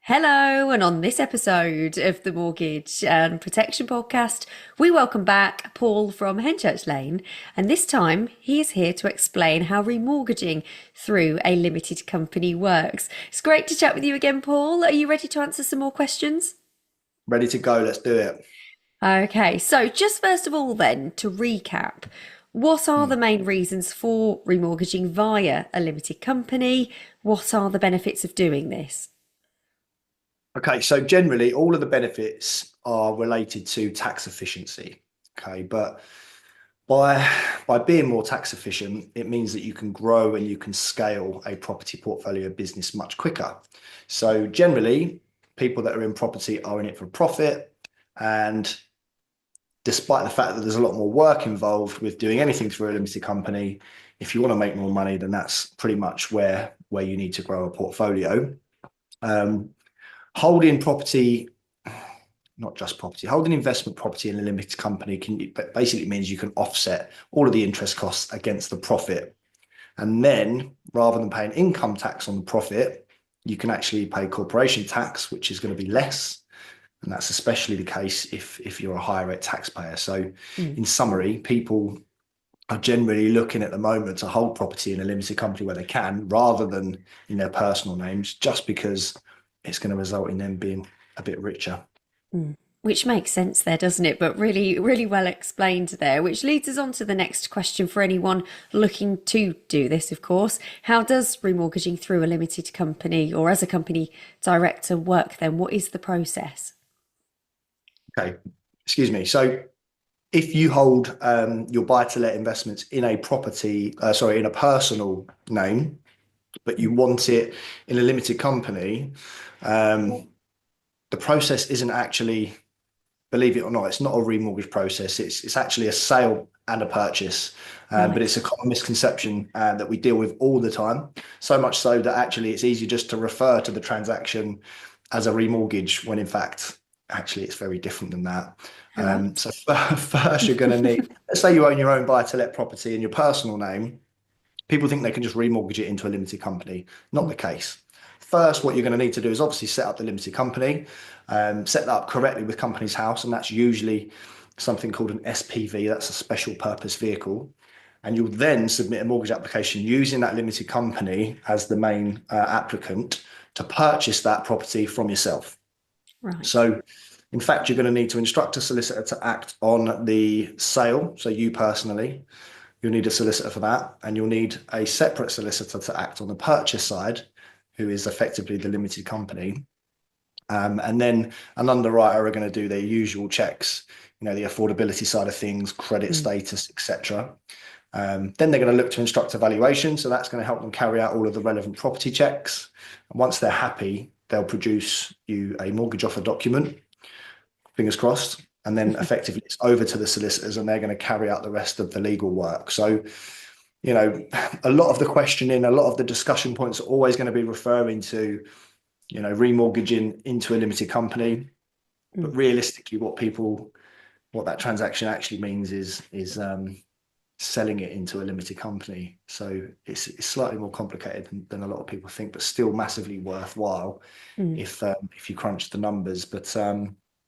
Hello, and on this episode of the Mortgage and Protection Podcast, we welcome back Paul from Henchurch Lane, and this time he is here to explain how remortgaging through a limited company works. It's great to chat with you again, Paul. Are you ready to answer some more questions? Ready to go. Let's do it. Okay, so just first of all, then, to recap, what are Hmm. the main reasons for remortgaging via a limited company? What are the benefits of doing this? Okay, so generally all of the benefits are related to tax efficiency. Okay, but by by being more tax efficient, it means that you can grow and you can scale a property portfolio business much quicker. So generally, people that are in property are in it for profit, and despite the fact that there's a lot more work involved with doing anything through a limited company, if you want to make more money, then that's pretty much where you need to grow a portfolio. Um, Holding property, not just property, holding investment property in a limited company can basically means you can offset all of the interest costs against the profit. And then rather than paying income tax on the profit, you can actually pay corporation tax, which is going to be less. And that's especially the case if you're a higher rate taxpayer. So Mm. in summary, people are generally looking at the moment to hold property in a limited company where they can, rather than in their personal names, just because it's going to result in them being a bit richer. Mm. Which makes sense there, doesn't it? But really, really well explained there, which leads us on to the next question for anyone looking to do this, of course. How does remortgaging through a limited company or as a company director work then? What is the process? Okay, excuse me. So if you hold your buy-to-let investments in a property, sorry, in a personal name, but you want it in a limited company, um, the process isn't actually, believe it or not, it's not a remortgage process. It's actually a sale and a purchase. But Right. it's a common misconception that we deal with all the time. So much so that actually it's easy just to refer to the transaction as a remortgage when in fact, actually it's very different than that. Right. So first you're going to need, let's say you own your own buy-to-let property in your personal name. People think they can just remortgage it into a limited company. Not Mm. the case. First, what you're going to need to do is obviously set up the limited company, set that up correctly with Companies House, and that's usually something called an SPV. That's a special purpose vehicle. And you'll then submit a mortgage application using that limited company as the main applicant to purchase that property from yourself. Right. So, in fact, you're going to need to instruct a solicitor to act on the sale. So, you personally, you'll need a solicitor for that, and you'll need a separate solicitor to act on the purchase side, who is effectively the limited company. And then an underwriter are going to do their usual checks, the affordability side of things, credit Mm. status, etc. Then they're going to look to instruct a valuation. So that's going to help them carry out all of the relevant property checks. And once they're happy, they'll produce you a mortgage offer document, fingers crossed. And then effectively it's over to the solicitors and they're going to carry out the rest of the legal work. So, you know, a lot of the questioning, a lot of the discussion points are always going to be referring to, remortgaging into a limited company. Mm. But realistically, what that transaction actually means is selling it into a limited company. So it's slightly more complicated than a lot of people think, but still massively worthwhile Mm. if you crunch the numbers. But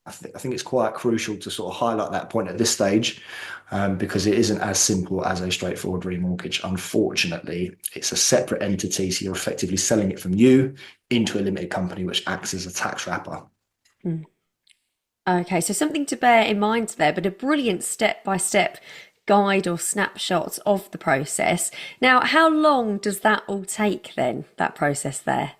I think it's quite crucial to sort of highlight that point at this stage, because it isn't as simple as a straightforward remortgage. Unfortunately, it's a separate entity, so you're effectively selling it from you into a limited company, which acts as a tax wrapper. Mm. Okay, so something to bear in mind there, but a brilliant step-by-step guide or snapshot of the process. Now, how long does that all take then, that process there?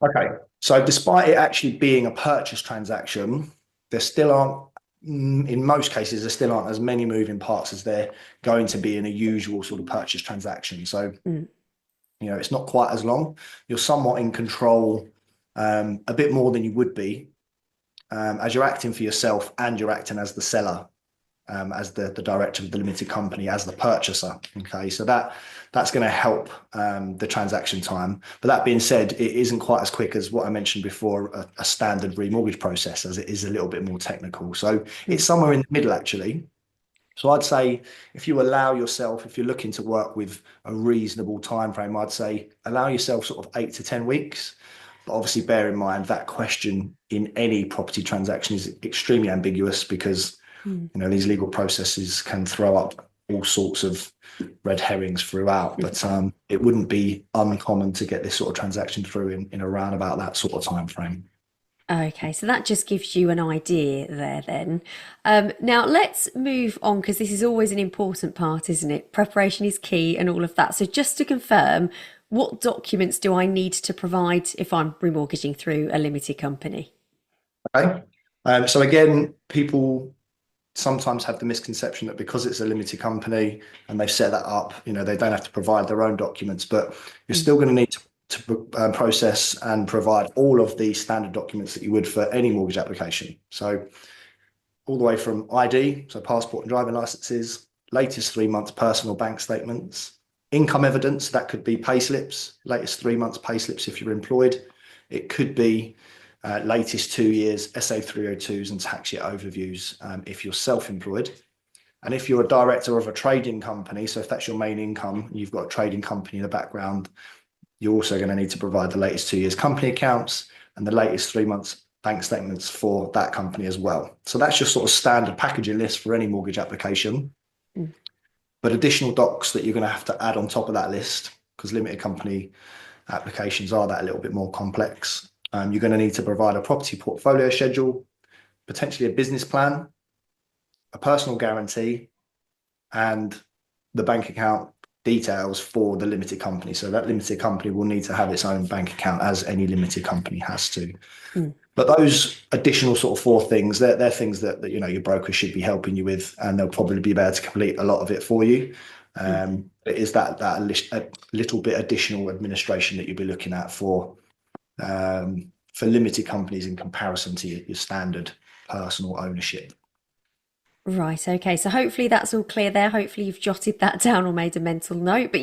Okay. So despite it actually being a purchase transaction, there still aren't, in most cases, there still aren't as many moving parts as there going to be in a usual sort of purchase transaction. So, Mm. it's not quite as long. You're somewhat in control, a bit more than you would be, as you're acting for yourself and you're acting as the seller, as the director of the limited company, as the purchaser. Okay, so that's going to help the transaction time. But that being said, it isn't quite as quick as what I mentioned before, a standard remortgage process, as it is a little bit more technical. So it's Mm. somewhere in the middle, actually. So I'd say if you allow yourself, if you're looking to work with a reasonable time frame, I'd say allow yourself sort of 8 to 10 weeks. But obviously, bear in mind that question in any property transaction is extremely ambiguous because Mm. these legal processes can throw up all sorts of red herrings throughout. But it wouldn't be uncommon to get this sort of transaction through in around about that sort of time frame. Okay, so that just gives you an idea there then. Now let's move on because this is always an important part, isn't it? Preparation is key and all of that. So just to confirm, what documents do I need to provide if I'm remortgaging through a limited company? Okay. So again, people sometimes have the misconception that because it's a limited company and they've set that up, they don't have to provide their own documents, but you're Mm. still going to need to process and provide all of the standard documents that you would for any mortgage application. So all the way from ID, so passport and driving licenses, latest 3 months personal bank statements, income evidence, that could be pay slips, latest 3 months pay slips if you're employed. It could be latest 2 years SA 302s and tax year overviews if you're self-employed. And if you're a director of a trading company, so if that's your main income, you've got a trading company in the background, you're also going to need to provide the latest 2 years company accounts and the latest 3 months bank statements for that company as well. So that's your sort of standard packaging list for any mortgage application. Mm. But additional docs that you're going to have to add on top of that list, because limited company applications are that a little bit more complex. You're going to need to provide a property portfolio schedule, potentially a business plan, a personal guarantee, and the bank account details for the limited company. So that limited company will need to have its own bank account, as any limited company has to. Mm. But those additional sort of four things, they're things that your broker should be helping you with, and they'll probably be able to complete a lot of it for you. Mm. It is that a little bit additional administration that you'll be looking at for limited companies in comparison to your standard personal ownership. Right, okay. So hopefully that's all clear there. Hopefully you've jotted that down or made a mental note. But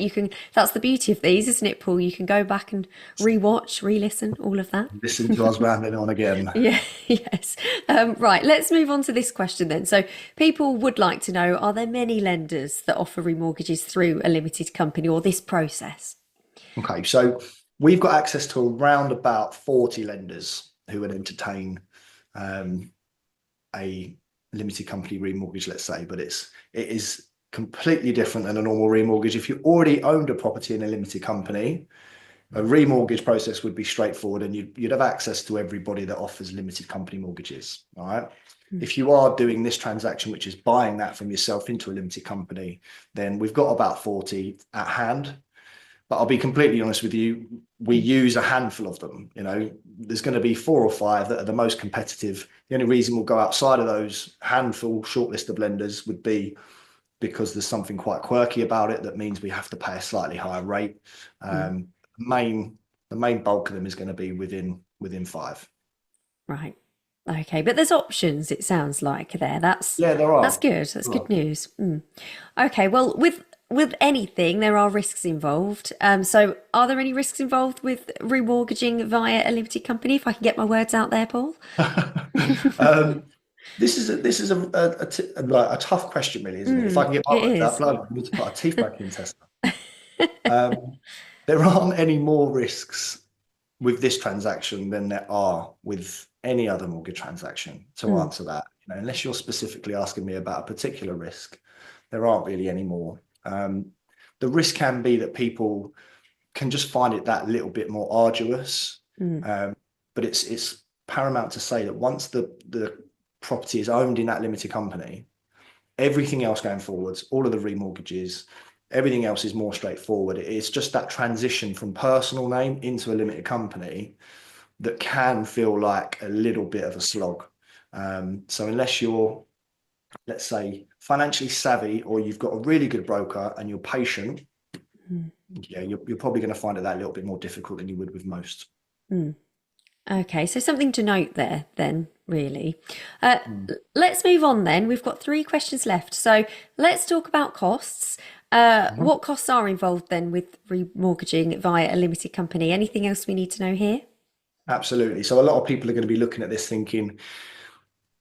that's the beauty of these, isn't it, Paul? You can go back and re-watch, re-listen, all of that. Listen to us rambling on again. Yeah, yes. Right, let's move on to this question then. So people would like to know, are there many lenders that offer remortgages through a limited company or this process? Okay, so we've got access to around about 40 lenders who would entertain a limited company remortgage, let's say, but it is completely different than a normal remortgage. If you already owned a property in a limited company, a remortgage process would be straightforward and you'd have access to everybody that offers limited company mortgages. All right. Mm. If you are doing this transaction, which is buying that from yourself into a limited company, then we've got about 40 at hand. But I'll be completely honest with you, we use a handful of them. There's going to be 4 or 5 that are the most competitive. The only reason we'll go outside of those handful shortlist of lenders would be because there's something quite quirky about it that means we have to pay a slightly higher rate. Mm. The main bulk of them is going to be within 5. Right. Okay, but there's options, it sounds like there. Yeah, there That's are. good. That's There good are. news. Mm. Okay, well, with anything, there are risks involved. So are there any risks involved with remortgaging via a limited company? If I can get my words out there, Paul. um, like a tough question, really, isn't it? If I Mm, can get my it words out, is. blood, I need to put a teeth back in test. Um, there aren't any more risks with this transaction than there are with any other mortgage transaction. To Mm, answer that, unless you're specifically asking me about a particular risk, there aren't really any more. The risk can be that people can just find it that little bit more arduous. mm, But it's paramount to say that once the property is owned in that limited company, everything else going forwards, all of the remortgages, everything else is more straightforward. It's just that transition from personal name into a limited company that can feel like a little bit of a slog. So unless you're, let's say, financially savvy or you've got a really good broker and you're patient, mm, yeah, you're probably going to find it that little bit more difficult than you would with most. mm. Okay, so something to note there then, really. Uh, Mm. let's move on then. We've got 3 questions left. So let's talk about costs. Mhm. What costs are involved then with remortgaging via a limited company? Anything else we need to know here? Absolutely. So a lot of people are going to be looking at this thinking,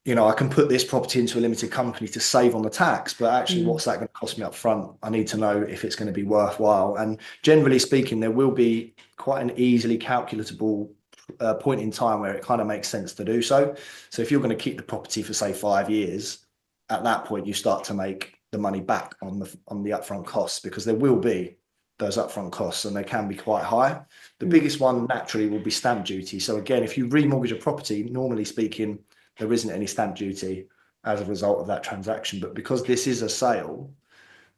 I can put this property into a limited company to save on the tax, but actually, Mm, what's that going to cost me up front? I need to know if it's going to be worthwhile. And generally speaking, there will be quite an easily calculatable point in time where it kind of makes sense to do so. So if you're going to keep the property for say 5 years, at that point you start to make the money back on the upfront costs, because there will be those upfront costs and they can be quite high. The biggest one naturally will be stamp duty. So again, if you remortgage a property, normally speaking, there isn't any stamp duty as a result of that transaction. But because this is a sale,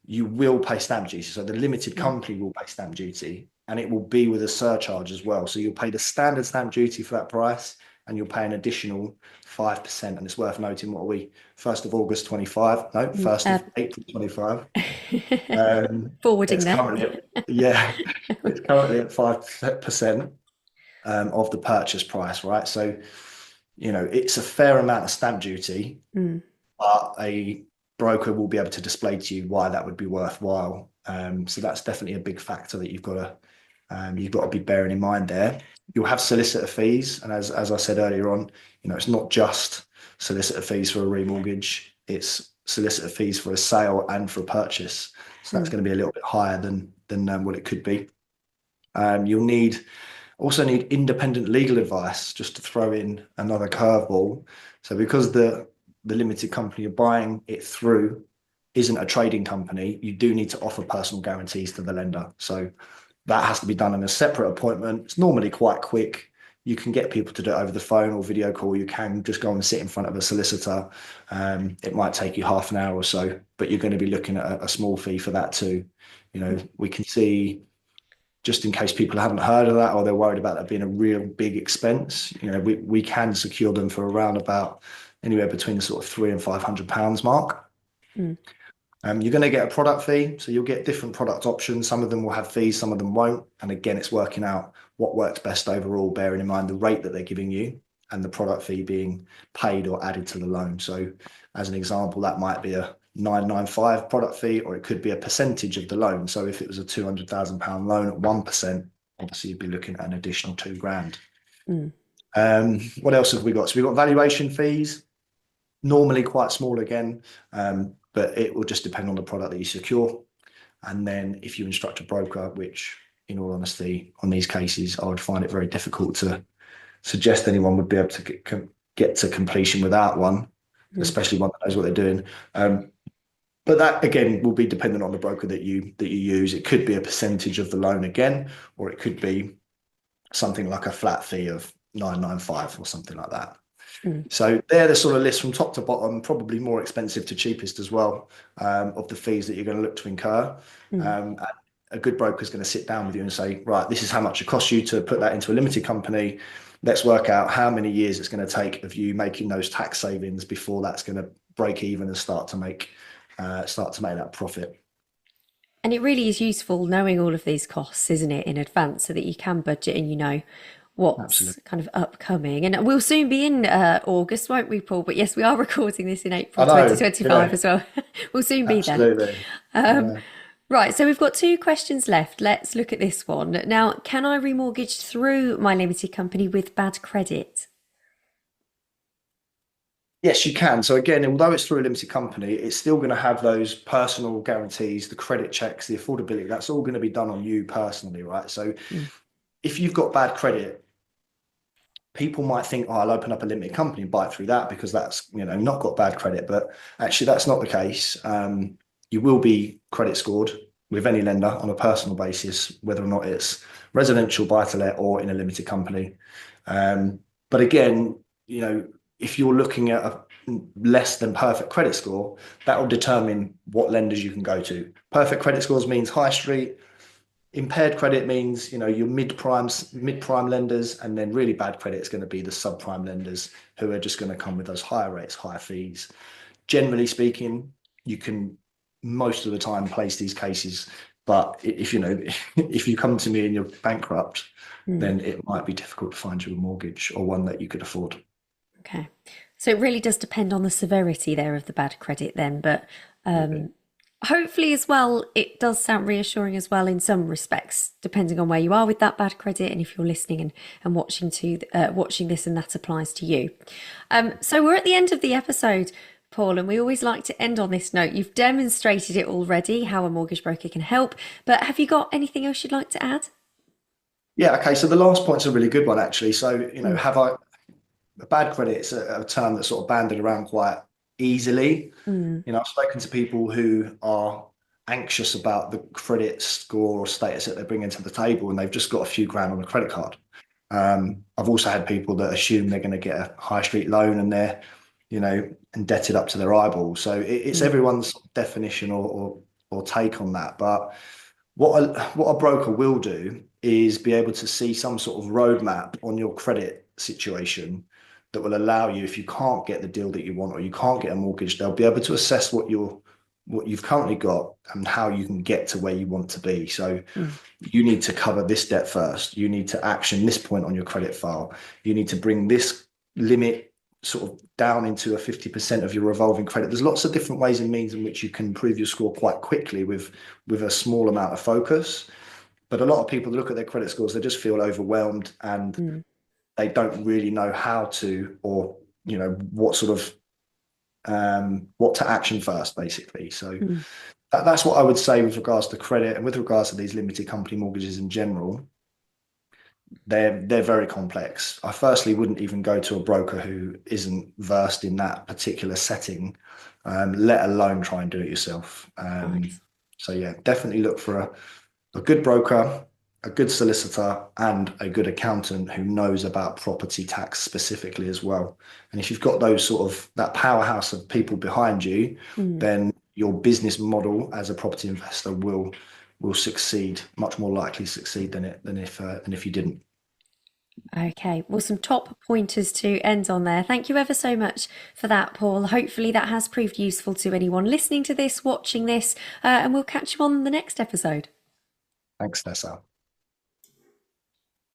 you will pay stamp duty. So the limited company will pay stamp duty, and it will be with a surcharge as well. So you'll pay the standard stamp duty for that price, and you'll pay an additional 5%. And it's worth noting, what are we, 1st of August 25? No, 1st of April 25. Forwarding It's there. currently, yeah, it's currently at 5% of the purchase price, right? So, it's a fair amount of stamp duty, but a broker will be able to display to you why that would be worthwhile. So that's definitely a big factor that you've got to be bearing in mind there. You'll have solicitor fees, and as I said earlier on, it's not just solicitor fees for a remortgage; it's solicitor fees for a sale and for a purchase. So that's going to be a little bit higher than what it could be. You'll also need independent legal advice, just to throw in another curveball. So because the limited company you're buying it through isn't a trading company, you do need to offer personal guarantees to the lender. So that has to be done in a separate appointment. It's normally quite quick. You can get people to do it over the phone or video call. You can just go and sit in front of a solicitor. It might take you half an hour or so, but you're going to be looking at a small fee for that too. We can see, just in case people haven't heard of that or they're worried about that being a real big expense, we can secure them for around about anywhere between the sort of £300 and £500 mark. You're going to get a product fee, so you'll get different product options. Some of them will have fees, some of them won't. And again, it's working out what works best overall, bearing in mind the rate that they're giving you and the product fee being paid or added to the loan. So as an example, that might be a 995 product fee, or it could be a percentage of the loan. So if it was a £200,000 loan at 1%, obviously you'd be looking at an additional £2,000. What else have we got? So we've got valuation fees, normally quite small again, but it will just depend on the product that you secure. And then if you instruct a broker, which in all honesty, on these cases, I would find it very difficult to suggest anyone would be able to get to completion without one, especially one that knows what they're doing. But that again will be dependent on the broker that you use. It could be a percentage of the loan again, or it could be something like a flat fee of 995 or something like that. So they're the sort of list from top to bottom, probably more expensive to cheapest as well, of the fees that you're going to look to incur. And a good broker is going to sit down with you and say, right, this is how much it costs you to put that into a limited company. Let's work out how many years it's going to take of you making those tax savings before that's going to break even and start to make that profit. And it really is useful knowing all of these costs, isn't it, in advance, so that you can budget and what's Absolutely. kind of upcoming. And we'll soon be in August, won't we, Paul? But yes, we are recording this in April I know, 2025 as well. We'll soon be there. Absolutely. Right, so we've got 2 questions left. Let's look at this one. Now, can I remortgage through my limited company with bad credit? Yes, you can. So again, although it's through a limited company, it's still going to have those personal guarantees, the credit checks, the affordability. That's all going to be done on you personally, right? So if you've got bad credit, people might think, oh, I'll open up a limited company and buy it through that because that's, not got bad credit. But actually, that's not the case. You will be credit scored with any lender on a personal basis, whether or not it's residential, buy-to-let, or in a limited company. But again, if you're looking at a less than perfect credit score, that will determine what lenders you can go to. Perfect credit scores means high street. Impaired credit means, your mid-prime lenders, and then really bad credit is going to be the subprime lenders who are just going to come with those higher rates, higher fees. Generally speaking, you can most of the time place these cases, but if you come to me and you're bankrupt, then it might be difficult to find you a mortgage or one that you could afford. Okay. So it really does depend on the severity there of the bad credit then, but hopefully as well, it does sound reassuring as well in some respects, depending on where you are with that bad credit and if you're listening and watching this and that applies to you. So we're at the end of the episode, Paul, and we always like to end on this note. You've demonstrated it already, how a mortgage broker can help, but have you got anything else you'd like to add? Yeah, okay. So the last point's a really good one, actually. So, Mm, have I a bad credit? It's a term that's sort of banded around quite easily. mm, I've spoken to people who are anxious about the credit score or status that they're bringing to the table, and they've just got a few grand on a credit card. I've also had people that assume they're going to get a high street loan and they're, indebted up to their eyeballs. So it's mm, everyone's definition or take on that. But what a broker will do is be able to see some sort of roadmap on your credit situation that will allow you, if you can't get the deal that you want or you can't get a mortgage, they'll be able to assess what you've currently got and how you can get to where you want to be. So mm, you need to cover this debt first. You need to action this point on your credit file. You need to bring this limit sort of down into a 50% of your revolving credit. There's lots of different ways and means in which you can improve your score quite quickly with a small amount of focus. But a lot of people look at their credit scores, they just feel overwhelmed and mm, they don't really know how to or what sort of what to action first, basically. So mm. that's what I would say with regards to credit and with regards to these limited company mortgages in general. They're very complex. I firstly wouldn't even go to a broker who isn't versed in that particular setting, let alone try and do it yourself. Nice. So yeah, definitely look for a good broker, a good solicitor, and a good accountant who knows about property tax specifically as well. And if you've got those sort of that powerhouse of people behind you, Mm. then your business model as a property investor will succeed, much more likely succeed than if you didn't. Okay, well, some top pointers to end on there. Thank you ever so much for that, Paul. Hopefully, that has proved useful to anyone listening to this, watching this, and we'll catch you on the next episode. Thanks, Nessa.